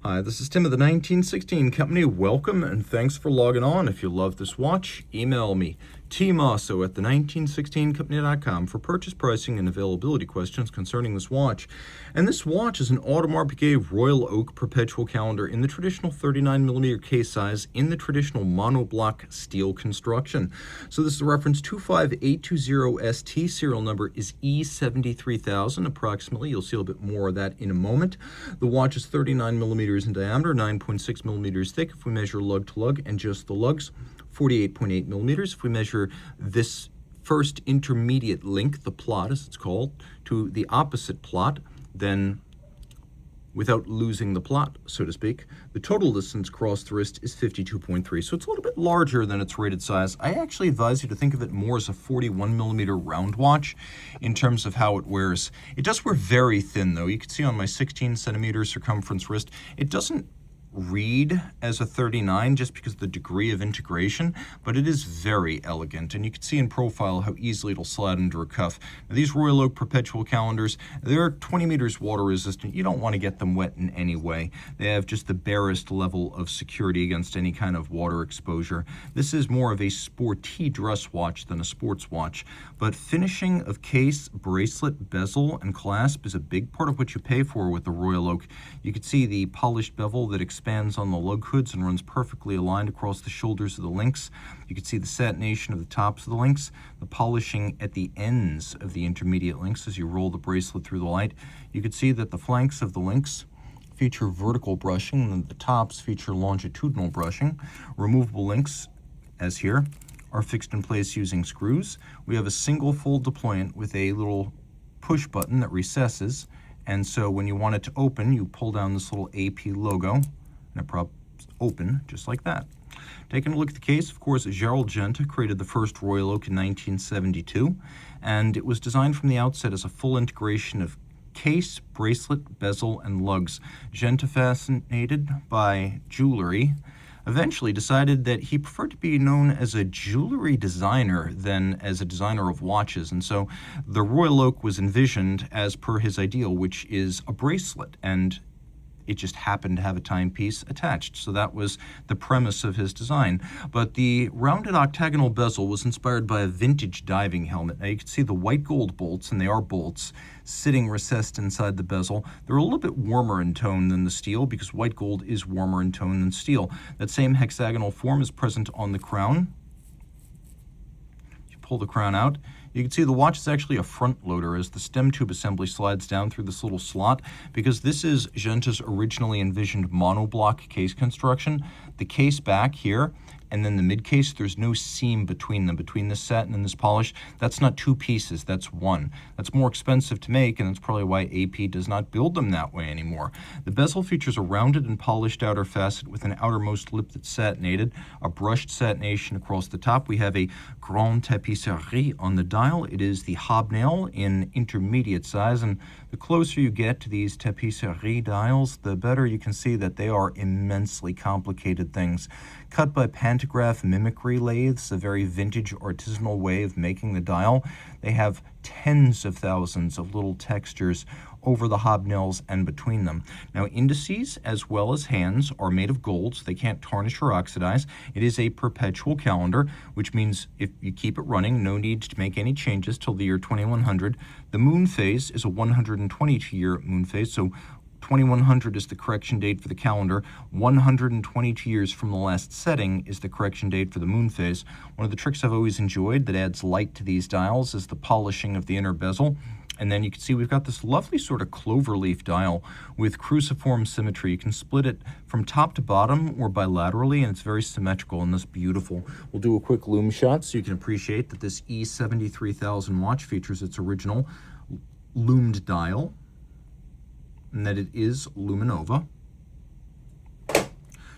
Hi, this is Tim of the 1916 Company. Welcome and thanks for logging on. If you love this watch, email me, Team Mosso at the1916company.com for purchase pricing and availability questions concerning this watch. And this watch is an Audemars Piguet Royal Oak Perpetual calendar in the traditional 39mm case size in the traditional monoblock steel construction. So this is a reference 25820ST. Serial number is E73000 approximately. You'll see a little bit more of that in a moment. The watch is 39mm in diameter, 9.6mm thick if we measure lug to lug, and just the lugs, 48.8mm. If we measure this first intermediate link, the plot as it's called, to the opposite plot, then without losing the plot, so to speak, the total distance across the wrist is 52.3. So it's a little bit larger than its rated size. I actually advise you to think of it more as a 41mm round watch in terms of how it wears. It does wear very thin though. You can see on my 16cm circumference wrist, it doesn't read as a 39 just because of the degree of integration, but it is very elegant, and you can see in profile how easily it'll slide under a cuff. Now, these Royal Oak Perpetual calendars, they're 20 meters water resistant. You don't want to get them wet in any way. They have just the barest level of security against any kind of water exposure. This is more of a sporty dress watch than a sports watch, but finishing of case, bracelet, bezel, and clasp is a big part of what you pay for with the Royal Oak. You can see the polished bevel that expands on the lug hoods and runs perfectly aligned across the shoulders of the links. You can see the satination of the tops of the links, the polishing at the ends of the intermediate links as you roll the bracelet through the light. You can see that the flanks of the links feature vertical brushing and the tops feature longitudinal brushing. Removable links, as here, are fixed in place using screws. We have a single fold deployant with a little push button that recesses, and so when you want it to open, you pull down this little AP logo, and it props open just like that. Taking a look at the case, of course, Gerald Genta created the first Royal Oak in 1972, and it was designed from the outset as a full integration of case, bracelet, bezel, and lugs. Genta, fascinated by jewelry, eventually decided that he preferred to be known as a jewelry designer than as a designer of watches, and so the Royal Oak was envisioned as per his ideal, which is a bracelet, and it just happened to have a timepiece attached. So that was the premise of his design. But the rounded octagonal bezel was inspired by a vintage diving helmet. Now you can see the white gold bolts, and they are bolts, sitting recessed inside the bezel. They're a little bit warmer in tone than the steel because white gold is warmer in tone than steel. That same hexagonal form is present on the crown. You pull the crown out. You can see the watch is actually a front loader as the stem tube assembly slides down through this little slot because this is Genta's originally envisioned monoblock case construction. The case back here and then the mid case, there's no seam between them, between this satin and this polish. That's not two pieces, that's one. That's more expensive to make, and that's probably why AP does not build them that way anymore. The bezel features a rounded and polished outer facet with an outermost lip that's satinated, a brushed satination across the top. We have a grande tapisserie on the dial. It is the hobnail in intermediate size, and the closer you get to these tapisserie dials, the better you can see that they are immensely complicated things. Cut by pantograph mimicry lathes, a very vintage artisanal way of making the dial. They have tens of thousands of little textures over the hobnails and between them. Now, indices as well as hands are made of gold, so they can't tarnish or oxidize. It is a perpetual calendar, which means if you keep it running, no need to make any changes till the year 2100. The moon phase is a 122-year moon phase, so 2100 is the correction date for the calendar. 122 years from the last setting is the correction date for the moon phase. One of the tricks I've always enjoyed that adds light to these dials is the polishing of the inner bezel. And then you can see we've got this lovely sort of cloverleaf dial with cruciform symmetry. You can split it from top to bottom or bilaterally, and it's very symmetrical and that's beautiful. We'll do a quick loom shot so you can appreciate that this E73000 watch features its original loomed dial, and that it is Luminova.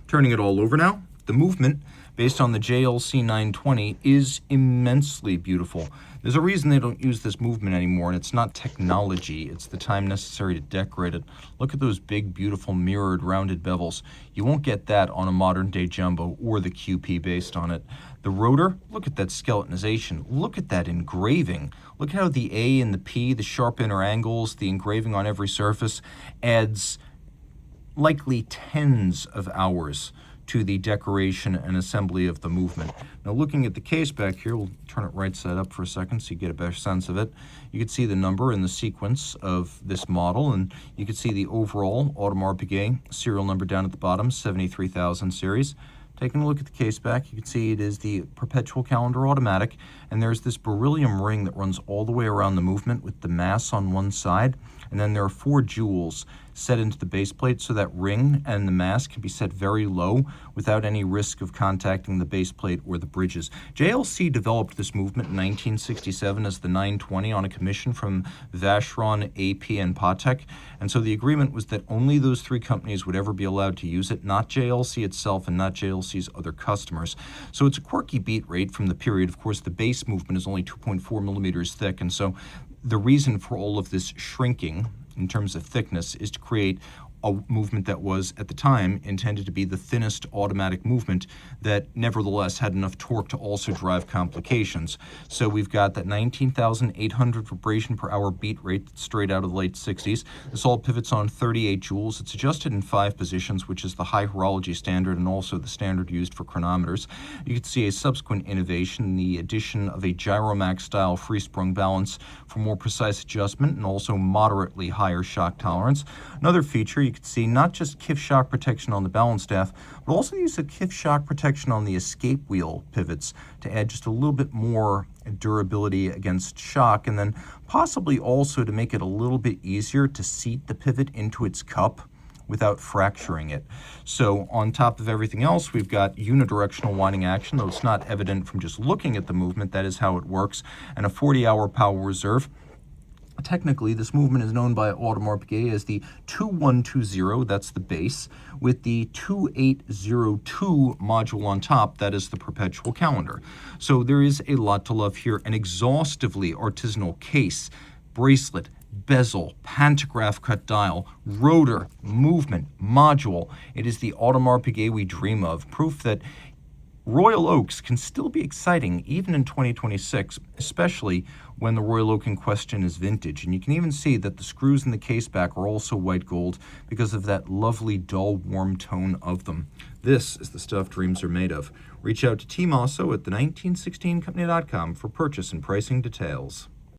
Turning it all over now, the movement based on the JLC 920 is immensely beautiful. There's a reason they don't use this movement anymore, and it's not technology, it's the time necessary to decorate it. Look at those big, beautiful, mirrored, rounded bevels. You won't get that on a modern-day jumbo or the QP based on it. The rotor, look at that skeletonization. Look at that engraving. Look how the A and the P, the sharp inner angles, the engraving on every surface adds likely tens of hours to the decoration and assembly of the movement. Now, looking at the case back here, we'll turn it right side up for a second so you get a better sense of it. You can see the number and the sequence of this model, and you can see the overall Audemars Piguet serial number down at the bottom, 73,000 series. Taking a look at the case back, you can see it is the Perpetual calendar automatic, and there's this beryllium ring that runs all the way around the movement with the mass on one side, and then there are 4 jewels set into the base plate so that ring and the mass can be set very low without any risk of contacting the base plate or the bridges. JLC developed this movement in 1967 as the 920 on a commission from Vacheron, AP, and Patek, and so the agreement was that only those 3 companies would ever be allowed to use it, not JLC itself and not JLC's other customers. So it's a quirky beat rate from the period. Of course, the base movement is only 2.4 millimeters thick, and so the reason for all of this shrinking in terms of thickness is to create a movement that was, at the time, intended to be the thinnest automatic movement that nevertheless had enough torque to also drive complications. So we've got that 19,800 vibration per hour beat rate that's straight out of the late 60s. This all pivots on 38 joules. It's adjusted in 5 positions, which is the high horology standard and also the standard used for chronometers. You can see a subsequent innovation, the addition of a Gyromax-style free-sprung balance for more precise adjustment and also moderately higher shock tolerance. Another feature, you can see not just KIF shock protection on the balance staff, but also use of KIF shock protection on the escape wheel pivots to add just a little bit more durability against shock, and then possibly also to make it a little bit easier to seat the pivot into its cup without fracturing it. So on top of everything else, we've got unidirectional winding action, though it's not evident from just looking at the movement. That is how it works, and a 40-hour power reserve. Technically, this movement is known by Audemars Piguet as the 2120, that's the base, with the 2802 module on top, that is the Perpetual calendar. So there is a lot to love here, an exhaustively artisanal case, bracelet, bezel, pantograph cut dial, rotor, movement, module. It is the Audemars Piguet we dream of, proof that Royal Oaks can still be exciting even in 2026, especially when the Royal Oak in question is vintage. And you can even see that the screws in the case back are also white gold because of that lovely dull warm tone of them. This is the stuff dreams are made of. Reach out to Team Mosso at the 1916company.com for purchase and pricing details.